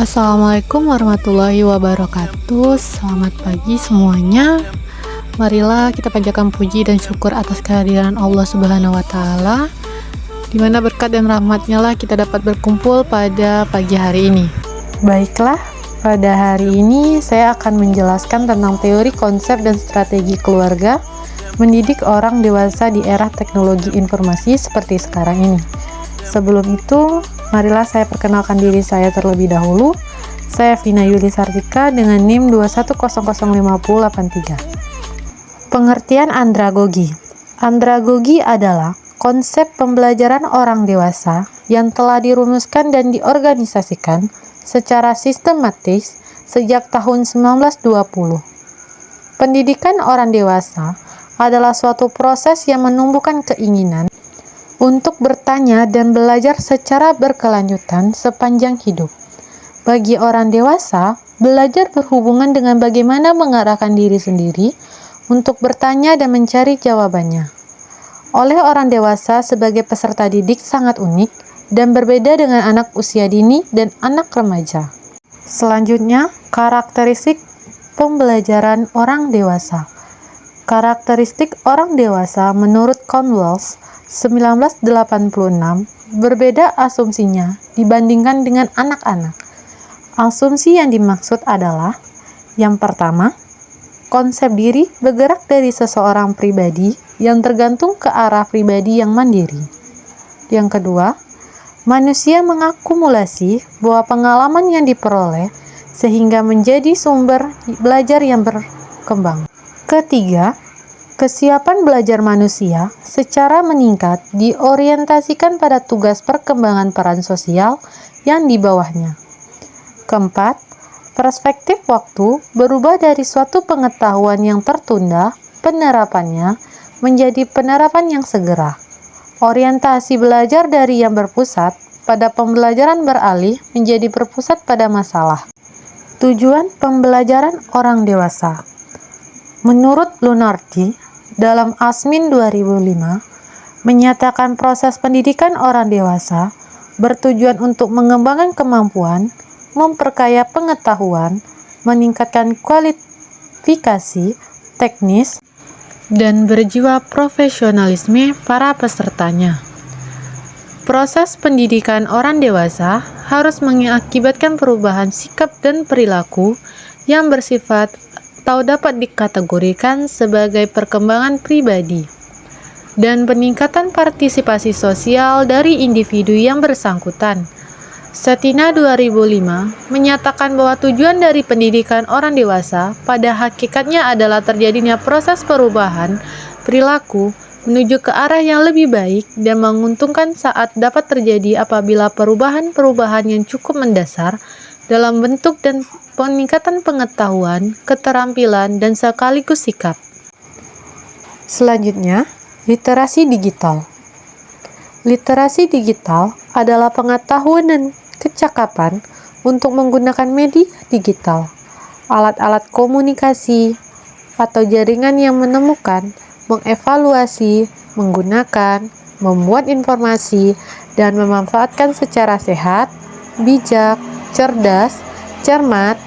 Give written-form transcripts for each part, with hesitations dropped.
Assalamualaikum warahmatullahi wabarakatuh. Selamat pagi semuanya. Marilah kita panjatkan puji dan syukur atas kehadiran Allah Subhanahu wa Ta'ala, di mana berkat dan rahmatnya lah kita dapat berkumpul pada pagi hari ini. Baiklah, pada hari ini saya akan menjelaskan tentang teori, konsep, dan strategi keluarga mendidik orang dewasa di era teknologi informasi seperti sekarang ini. Sebelum itu, marilah saya perkenalkan diri saya terlebih dahulu. Saya Vina Yuli Sartika dengan NIM 2105083. Pengertian andragogi. Andragogi adalah konsep pembelajaran orang dewasa yang telah dirumuskan dan diorganisasikan secara sistematis sejak tahun 1920. Pendidikan orang dewasa adalah suatu proses yang menumbuhkan keinginan untuk bertanya dan belajar secara berkelanjutan sepanjang hidup. Bagi orang dewasa, belajar berhubungan dengan bagaimana mengarahkan diri sendiri untuk bertanya dan mencari jawabannya. Oleh orang dewasa sebagai peserta didik sangat unik dan berbeda dengan anak usia dini dan anak remaja. Selanjutnya, karakteristik pembelajaran orang dewasa. Karakteristik orang dewasa menurut Cornwell 1986 berbeda asumsinya dibandingkan dengan anak-anak. Asumsi yang dimaksud adalah: yang pertama, konsep diri bergerak dari seseorang pribadi yang tergantung ke arah pribadi yang mandiri. Yang kedua, manusia mengakumulasi bahwa pengalaman yang diperoleh sehingga menjadi sumber belajar yang berkembang. Ketiga, kesiapan belajar manusia secara meningkat diorientasikan pada tugas perkembangan peran sosial yang di bawahnya. Keempat, perspektif waktu berubah dari suatu pengetahuan yang tertunda penerapannya menjadi penerapan yang segera. Orientasi belajar dari yang berpusat pada pembelajaran beralih menjadi berpusat pada masalah. Tujuan pembelajaran orang dewasa. Menurut Lunardi, dalam Asmin 2005, menyatakan proses pendidikan orang dewasa bertujuan untuk mengembangkan kemampuan, memperkaya pengetahuan, meningkatkan kualifikasi teknis, dan berjiwa profesionalisme para pesertanya. Proses pendidikan orang dewasa harus mengakibatkan perubahan sikap dan perilaku yang bersifat atau dapat dikategorikan sebagai perkembangan pribadi dan peningkatan partisipasi sosial dari individu yang bersangkutan. Cetina 2005 menyatakan bahwa tujuan dari pendidikan orang dewasa pada hakikatnya adalah terjadinya proses perubahan perilaku menuju ke arah yang lebih baik dan menguntungkan saat dapat terjadi apabila perubahan-perubahan yang cukup mendasar dalam bentuk dan peningkatan pengetahuan, keterampilan, dan sekaligus sikap. Selanjutnya, literasi digital. Literasi digital adalah pengetahuan dan kecakapan untuk menggunakan media digital, alat-alat komunikasi, atau jaringan yang menemukan, mengevaluasi, menggunakan, membuat informasi, dan memanfaatkan secara sehat, bijak, cerdas, cermat,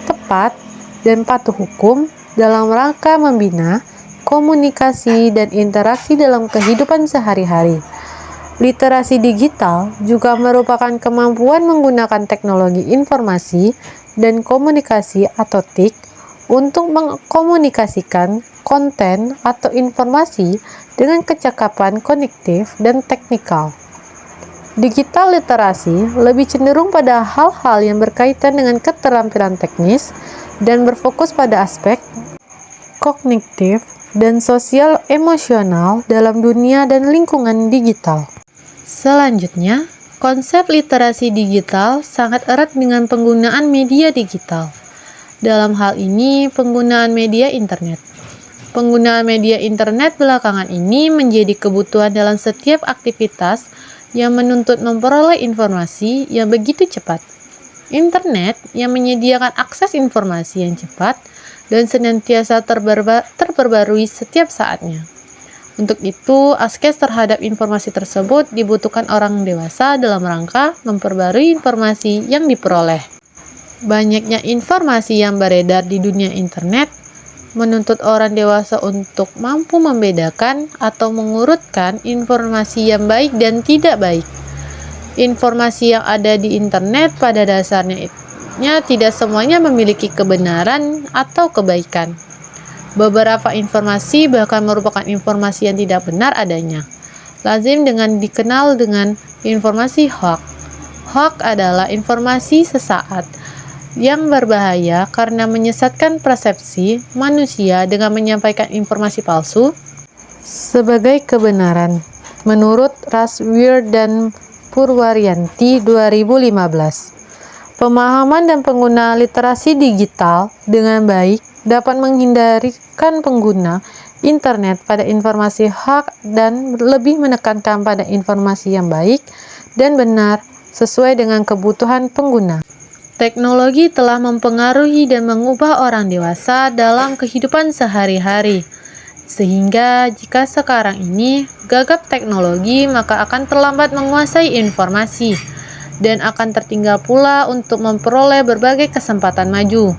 tepat, dan patuh hukum dalam rangka membina komunikasi dan interaksi dalam kehidupan sehari-hari. Literasi digital juga merupakan kemampuan menggunakan teknologi informasi dan komunikasi atau TIK untuk mengkomunikasikan konten atau informasi dengan kecakapan kognitif dan teknikal. Digital literasi lebih cenderung pada hal-hal yang berkaitan dengan keterampilan teknis dan berfokus pada aspek kognitif dan sosial emosional dalam dunia dan lingkungan digital. Selanjutnya, konsep literasi digital sangat erat dengan penggunaan media digital. Dalam hal ini, penggunaan media internet. Penggunaan media internet belakangan ini menjadi kebutuhan dalam setiap aktivitas yang menuntut memperoleh informasi yang begitu cepat. Internet yang menyediakan akses informasi yang cepat dan senantiasa terperbarui setiap saatnya. Untuk itu, akses terhadap informasi tersebut dibutuhkan orang dewasa dalam rangka memperbarui informasi yang diperoleh. Banyaknya informasi yang beredar di dunia internet menuntut orang dewasa untuk mampu membedakan atau mengurutkan informasi yang baik dan tidak baik. Informasi yang ada di internet pada dasarnya tidak semuanya memiliki kebenaran atau kebaikan. Beberapa informasi bahkan merupakan informasi yang tidak benar adanya. Lazim dengan dikenal dengan informasi hoax. Hoax adalah informasi sesaat yang berbahaya karena menyesatkan persepsi manusia dengan menyampaikan informasi palsu sebagai kebenaran. Menurut Raswir dan Purwaryanti 2015, pemahaman dan pengguna literasi digital dengan baik dapat menghindarkan pengguna internet pada informasi hoax dan lebih menekankan pada informasi yang baik dan benar sesuai dengan kebutuhan pengguna. Teknologi telah mempengaruhi dan mengubah orang dewasa dalam kehidupan sehari-hari. Sehingga jika sekarang ini gagap teknologi, maka akan terlambat menguasai informasi dan akan tertinggal pula untuk memperoleh berbagai kesempatan maju.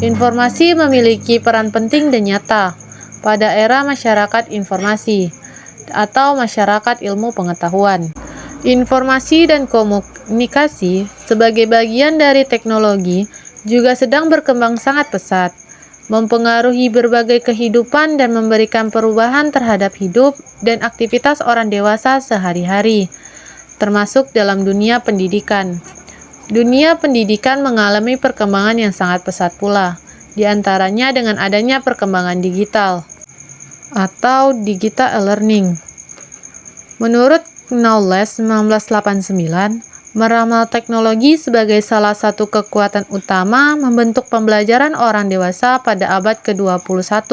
Informasi memiliki peran penting dan nyata pada era masyarakat informasi atau masyarakat ilmu pengetahuan. Informasi dan komunikasi sebagai bagian dari teknologi juga sedang berkembang sangat pesat, mempengaruhi berbagai kehidupan dan memberikan perubahan terhadap hidup dan aktivitas orang dewasa sehari-hari, termasuk dalam dunia pendidikan. Dunia pendidikan mengalami perkembangan yang sangat pesat pula, di antaranya dengan adanya perkembangan digital atau digital e-learning. Menurut Knowles 1989, meramal teknologi sebagai salah satu kekuatan utama membentuk pembelajaran orang dewasa pada abad ke-21.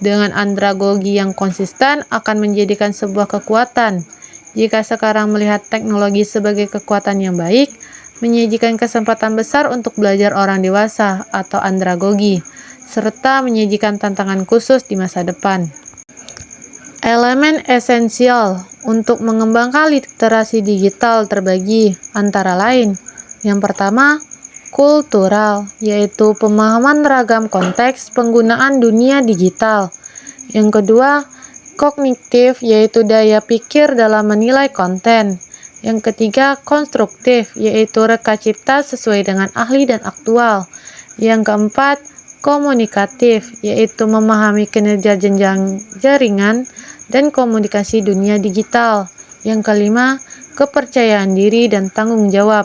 Dengan andragogi yang konsisten akan menjadikan sebuah kekuatan. Jika sekarang melihat teknologi sebagai kekuatan yang baik, menyajikan kesempatan besar untuk belajar orang dewasa atau andragogi, serta menyajikan tantangan khusus di masa depan. Elemen esensial untuk mengembangkan literasi digital terbagi antara lain. Yang pertama, kultural, yaitu pemahaman ragam konteks penggunaan dunia digital. Yang kedua, kognitif, yaitu daya pikir dalam menilai konten. Yang ketiga, konstruktif, yaitu reka cipta sesuai dengan ahli dan aktual. Yang keempat, komunikatif, yaitu memahami kinerja jenjang jaringan dan komunikasi dunia digital. Yang kelima, kepercayaan diri dan tanggung jawab.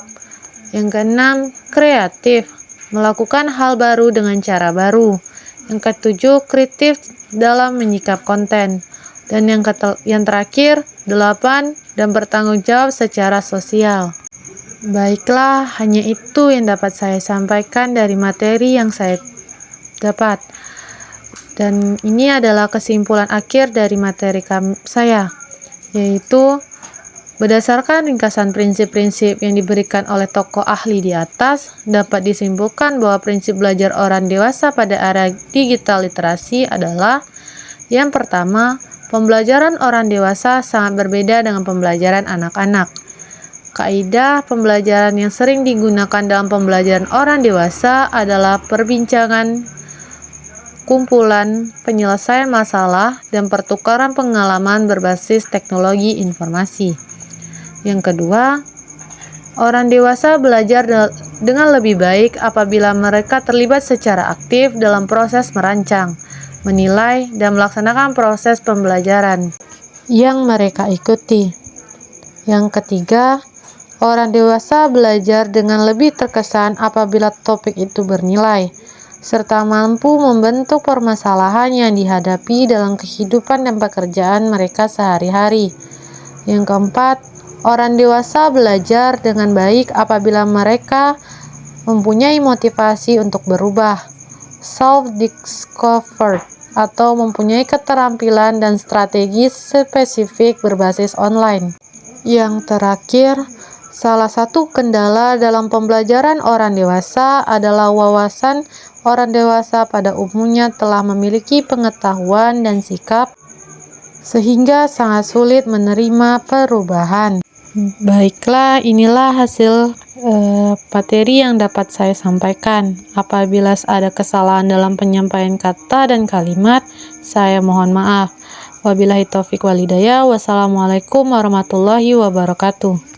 Yang keenam, kreatif, melakukan hal baru dengan cara baru. Yang ketujuh, kritis dalam menyikap konten. Dan yang terakhir, 8, dan bertanggung jawab secara sosial. Baiklah, hanya itu yang dapat saya sampaikan dari materi yang saya dapat. Dan ini adalah kesimpulan akhir dari materi saya, yaitu berdasarkan ringkasan prinsip-prinsip yang diberikan oleh tokoh ahli di atas, dapat disimpulkan bahwa prinsip belajar orang dewasa pada era digital literasi adalah: yang pertama, pembelajaran orang dewasa sangat berbeda dengan pembelajaran anak-anak. Kaidah pembelajaran yang sering digunakan dalam pembelajaran orang dewasa adalah perbincangan, kumpulan, penyelesaian masalah, dan pertukaran pengalaman berbasis teknologi informasi. Yang kedua, orang dewasa belajar dengan lebih baik apabila mereka terlibat secara aktif dalam proses merancang, menilai, dan melaksanakan proses pembelajaran yang mereka ikuti. Yang ketiga, orang dewasa belajar dengan lebih terkesan apabila topik itu bernilai, serta mampu membentuk permasalahan yang dihadapi dalam kehidupan dan pekerjaan mereka sehari-hari. Yang keempat, orang dewasa belajar dengan baik apabila mereka mempunyai motivasi untuk berubah, self-discovered, atau mempunyai keterampilan dan strategi spesifik berbasis online. Yang terakhir, salah satu kendala dalam pembelajaran orang dewasa adalah wawasan. Orang dewasa pada umumnya telah memiliki pengetahuan dan sikap sehingga sangat sulit menerima perubahan. Baiklah, inilah hasil materi yang dapat saya sampaikan. Apabila ada kesalahan dalam penyampaian kata dan kalimat, saya mohon maaf. Wabillahi taufiq walhidayah. Wassalamualaikum warahmatullahi wabarakatuh.